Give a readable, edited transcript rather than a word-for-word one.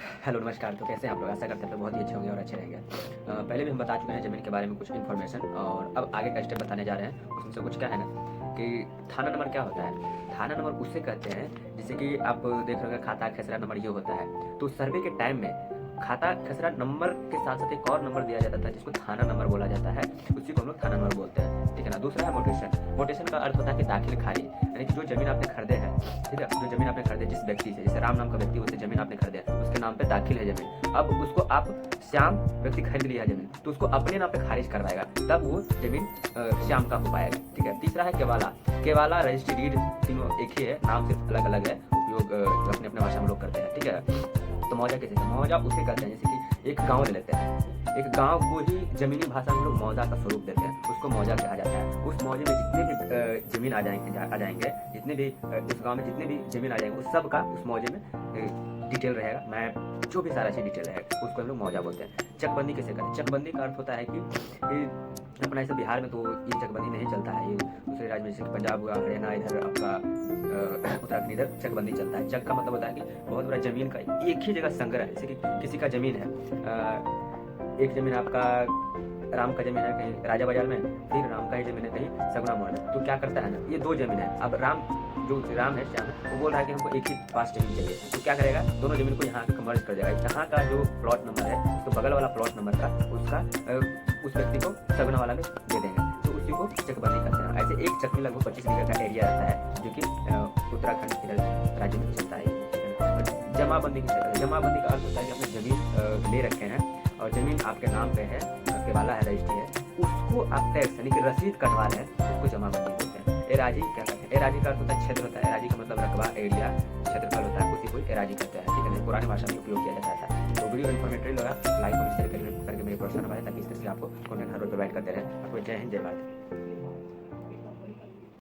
Hello नमस्कार। तो कैसे हैं आप लोग? आशा करते हैं आप लोग बहुत ही अच्छे होंगे और अच्छे रहेंगे। पहले भी हम बता चुके हैं ज़मीन के बारे में कुछ इन्फॉर्मेशन, और अब आगे का स्टेप बताने जा रहे हैं। उसमें से कुछ क्या है ना कि थाना नंबर क्या होता है। थाना नंबर उसे कहते हैं जैसे कि आप देख रहे होंगे खाता खसरा नंबर ये होता है। तो सर्वे के टाइम में खाता खसरा नंबर के साथ साथ एक और नंबर दिया जाता था जिसको थाना नंबर बोला जाता है। उसी को हम लोग थाना नंबर बोलते हैं, ठीक है ना। दूसरा है मोटेशन। मोटेशन का अर्थ होता है कि दाखिल खारिज, यानी कि जो जमीन आपने खरीदे है, ठीक है, जो जमीन आपने खरीदे जिस व्यक्ति से, जैसे राम नाम का व्यक्ति उससे जमीन आपने खरीदे, उसके नाम पे दाखिल है जमीन। अब उसको आप श्याम व्यक्ति खरीद लिया जमीन, तो उसको अपने नाम पे खारिज करवाएगा, तब वो जमीन श्याम का हो पाएगा, ठीक है। तीसरा है केवाला। केवाला रजिस्ट्री डीड तीनों एक ही है, नाम सिर्फ अलग अलग है, उपयोग अपने अपने भाषा में लोग करते हैं, ठीक है। तो मौजा कैसे? मौजा उसे कहते हैं जैसे कि एक गांव ले लेते हैं, एक गांव को ही जमीनी भाषा में लोग मौजा का स्वरूप देते हैं, उसको मौजा कहा जाता है। उस मौजे में जितने भी जमीन आ जाएंगे, जितने भी उस गांव में जितने भी जमीन आ जाएंगे, उस सब का उस मौजे में डिटेल रहेगा, मैप जो भी सारा चीज डिटेल रहेगा, उसको हम लोग मौजा बोलते हैं। चकबंदी कैसे करते हैं? चकबंदी का अर्थ होता है कि अपना ऐसे बिहार में तो ये चकबंदी नहीं चलता है, ये दूसरे राज्य में जैसे पंजाब हुआ, हरियाणा, इधर आपका उत्तराखंड, इधर चकबंदी चलता है। चक का मतलब होता है कि बहुत बड़ा जमीन का एक ही जगह संग्रह है। जैसे कि किसी का जमीन है, एक जमीन आपका राम का जमीन है कहीं राजा बाजार में, फिर राम का ही जमीन है कहीं सगुना मोड़ में। तो क्या करता है ना, ये दो जमीन है। अब राम जो राम है श्याम है, वो बोल रहा है कि हमको एक ही पास जमीन चाहिए, तो क्या करेगा, दोनों जमीन को यहाँ पे मर्ज कर देगा। यहाँ का जो प्लॉट नंबर है, तो बगल वाला प्लॉट नंबर का उसका उस व्यक्ति को सगुना वाला में दे देंगे, तो उसी को चकबंदी कहते हैं। ऐसे एक चक में लगभग 25 बीघा का एरिया रहता है, जो कि उत्तराखंड इधर राज्य में चलता है। जमाबंदी की जमाबंदी का अर्थ होता है कि आपने जमीन ले रखे हैं और जमीन आपके नाम पे है, आपके वाला है, रजिस्ट्री है, उसको आप टैक्स यानी कि रसीद कटवा रहे हैं, उसको जमाबंदी बोलते हैं। एराजी क्या कहते हैं? एराजी का अर्थ होता है क्षेत्र होता है। एराजी का मतलब रकबा, एरिया, क्षेत्रफल होता है, उसी को एराजी कहते हैं, ठीक है। पुरानी भाषा में उपयोग किया जाता था। तो वीडियो इन्फॉर्मेटिव लगा, लाइक और शेयर करके मेरे प्रोत्साहन बढ़े, ताकि इस तरह से आपको कंटेंट हर रोज प्रोवाइड करते रहे। आपको जय हिंद, जय भारत।